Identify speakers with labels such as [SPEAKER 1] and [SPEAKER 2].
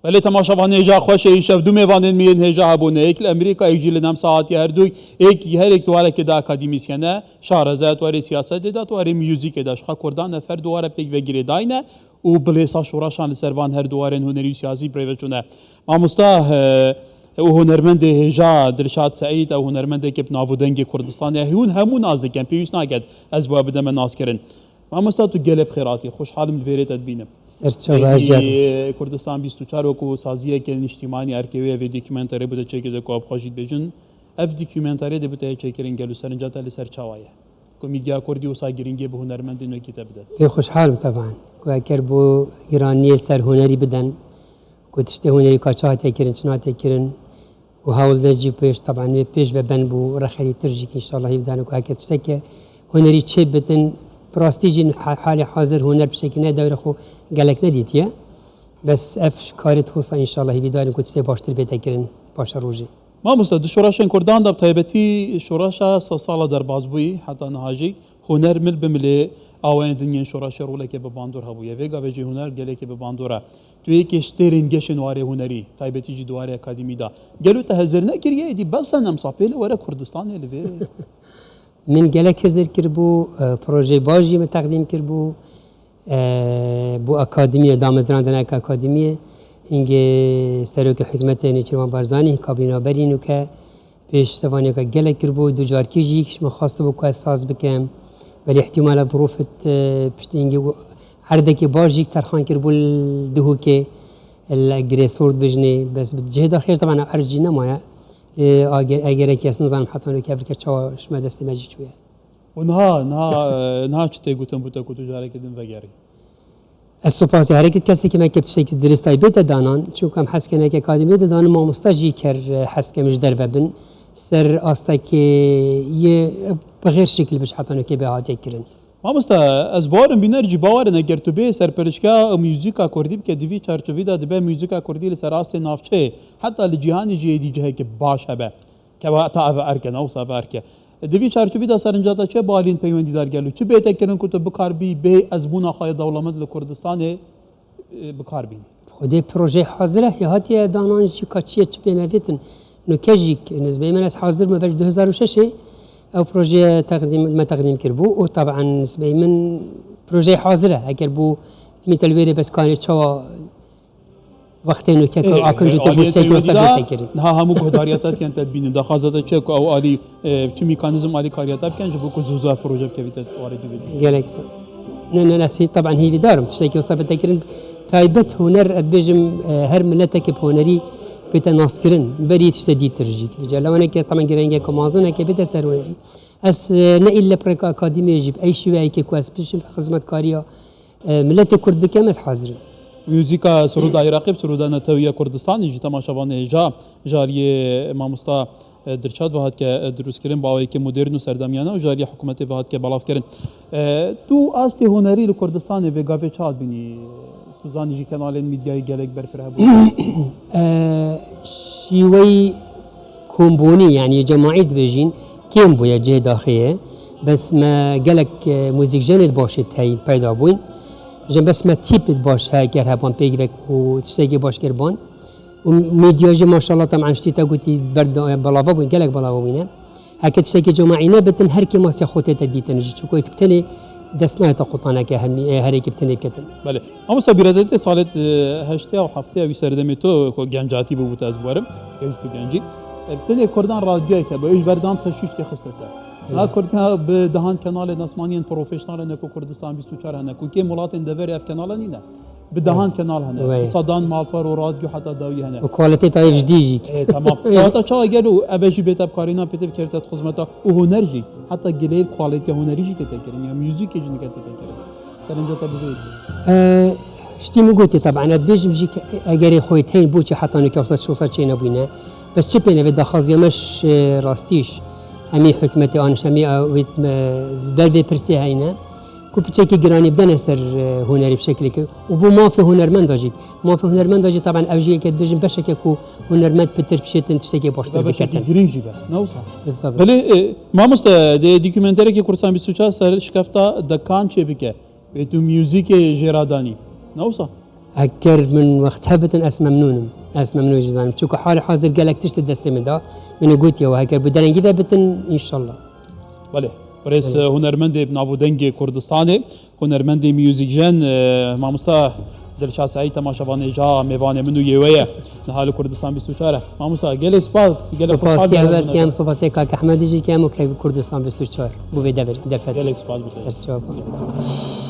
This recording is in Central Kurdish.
[SPEAKER 1] ولی تماشاوان هجا خوش ایشاف دو میوانن میان هجا هبونه ایک امریکا ایجیل نام ساعتی هر دوی هر یک دواره که دا اکادمیسیانه شارزات واری سیاست داد واری میوزیک داشت خا کردان نفر دواره پیک وگیری داینه و بلیسا شوراشان سروان هر دواره هنری سیاسی پریوشونه ما مستاه و هنرمند هجا درشاد سعید او هنرمند که بناودنگ کردستان هون همون از دکن پیوس نگد از باب بدم ناس کردن ما مستاه تو گلب خیراتی خوشحالم دویرت بینم کردستان 24 وکو سازیه که نشتیمانی ارکیوی و دوکیومنتاری بوده چکی ده کواب خوشید بجن اف دوکیومنتاری ده بوده چکرین گلو سرنجات لی سر چاوایه کمیدیا کردی و ساگرینگی به هنرمند اینو کتاب بده
[SPEAKER 2] خوشحالم طبعا که اگر بو ایرانی سر هنری بدن که تشته هنری کاچه تکرین چنا تکرین و هاول نجی پیش طبعا پیش و بن بو رخری ترجی که انشالله یبدانه که اگر تشته که هنری چه بدن براستیجی حال حاضر هنر بشکل نداره خو گلک ندیدیه بس اف کارت خوصا انشالله بیداریم که تشته باشتر بتکرین باش روزی
[SPEAKER 1] ما مستعد شوراشن کردان دب تایبتی شوراشا سال در بازبوی حتی نهاجی هنر مل بمله آوان دنیا شوراش روله که به باندور هبویه ویگا وجه هنر گله که به باندوره تو یک اشترین گشن واره هنری تایبتی جی دواره اکادمی دا گلو تهزر نکریه دی بس نم صافیل واره کردستان الوی
[SPEAKER 2] من گلک هزر کربو پروژه باجی ما تقدیم کربو بو اکادمی دامزراندن اکادمی اینگه سروک حکمت نیچروان بارزانی کابینا برینو که پیش توانی که گلک کربو دو جار کیجی کش من خواسته بو که ساز بکم ولی احتمال ظروفت پشت اینگه هر که باجی ترخان کربو دهو که الگری سورد بجنه بس جهد آخر طبعا ارجی نمایه اگر کس نظام حتی رو که افریقا چاوش مدستی مجید شویه
[SPEAKER 1] و نه چه تیگوتن بوده که تجاره کدن وگری
[SPEAKER 2] السپاس حرکت کسی که مکتب شکل درستای بیت دانان چون کم حس کنه که اکادمی دانان ما مستجی کر حس که مجدر وبن سر آستا که یه بغیر شکل بش حتی که به عادی کرن
[SPEAKER 1] ما از بارم بینرجی باورن اگر تو به سرپرشگاه موزیکا کردی که دیوی چارچوبی داد به موزیکا کردی لسر آست نافچه حتی لجهان جدی جه که باشه به که با تا ارکن او سافرکه دیوی چارچوبی دا سرنجاتا چه بالین پیوندی دار گلو چه بهتر کردن که تو بکار بی به از بونا خواهد دولمت لکردستان بکار بی
[SPEAKER 2] خودی پروژه حاضره هاتی دانانجی کچیه چه بنویتن نکجیک نسبت من از حاضر مفرج 2006 او پروژه تقدیم کربو و طبعا نسبت من پروژه حاضره اگر بو میتلویری بس کاری چوا وقتی نوکه که آکن جوته بود سه که سبب تکری
[SPEAKER 1] نه همون کداریاتات کن تدبین دخازات چه که او علی چه میکانیزم علی کاریاتات کن جبو که زوزا پروژه بکویت وارد بید
[SPEAKER 2] گلکس نه نسی طبعا هی دارم تشتی که سبب تکرین تایبت هنر بجم هر ملت که هنری بتناس کرن بريد شديد ترجيك رجال وانا كاس طبعا جرينجا كمازن كي بتسروني اس نه الا بريك اكاديمي يجيب اي شيء كي كواس بش خدمت كاريا ملت كرد بكم حاضر
[SPEAKER 1] موزیکا سرود عراقی سرود نتوی کردستان جی تماشاوان جاری امام مستا درشاد وحد که دروس کردن باوی که مدرن و سردمیانه و جاری حکومت وحد که بالاف کردن تو آستی هنری لکردستان و گاوی چاد بینی تو زانی جی کانال میدیای گلک برفره بود
[SPEAKER 2] شیوی کمبونی یعنی جماعیت بجین کم بویا جه داخله بس ما گلک موزیک جند باشه تای پیدا بوین جن بس ما تیپ باش ها گر هبان پیگرک و تشتگی باش کربان و میدیاجی ماشاءالله طبعا شتیتا گویی برد بلاوا بوین گلک بلاوا بوینه هکت تشتگی جماعینا بتن هر کی ماسی خودت دیتن جی چون کتنی دستنا تقطعنا كهمي هري كبتني كتن.
[SPEAKER 1] بله. أما سبيرادتي صارت هشتة أو حفتة أو سردمي تو جنجاتي بوت أزبارم كيش كجنجي. بتني كردان راديو كبايش بردان تشويش كخسته سر. لا كردها بدهان كنال ناسمانيين بروفيشنال نكو كردستان 24 هنكو كي مولات دفري أف كنال نينا. بدهان كنال هنا. صدان مالبر وراديو حتى داوي هنا.
[SPEAKER 2] وكواليتي طيب جديجي.
[SPEAKER 1] تمام. حتى شو أجلو أبجي بيت أبكارينا بيت بكرتة خدمته وهنرجي حتى جليل كواليتي هنرجي تتكلم يا ميوزك يجي تتكلم. سرنجة تبغي.
[SPEAKER 2] شتي مقولتي طبعا أتبيجي بجي أجري خويتين بوشي حتى نكوصل شو صار شيء نبينا بس شبينا في دخل مش راستيش همي حكمتي أنا همي ويت زبالة برسي هينا كوبتشيكي جراني بدنا سر هنري بشكل كي وبو ما في هنرمند داجي ما في هنرمند داجي طبعا أوجي كدبيجي بشكل كو هنرمند بتر بشيتن تشتكي باشتر
[SPEAKER 1] بكتن جرينجي بقى نوصل
[SPEAKER 2] بالضبط
[SPEAKER 1] بله ما مست دوكيومنتري كي كورسان بيسوچا سر شكفتا دكان چه بك تو ميوزيك جراداني نوصل
[SPEAKER 2] هكر من وقت هبتن أس ممنونم أس ممنون جدا شوكو حال حاضر قالك تشت الدستي من دا من قلت يا وهكر بدرنجي ده بتن إن شاء الله
[SPEAKER 1] بله بريس هنرمندي بنابو دنگي كردستاني هنرمندي ميوزيجن ماموستا دلشا سعيد تماشاواني جا ميواني منو يويه نهال كردستان 24 ماموسا گله سپاس گله
[SPEAKER 2] سپاس يا كام سپاس كاك احمد جي كام وكي كردستان 24 بو بدر دفت
[SPEAKER 1] گله سپاس بده
[SPEAKER 2] سرچاپا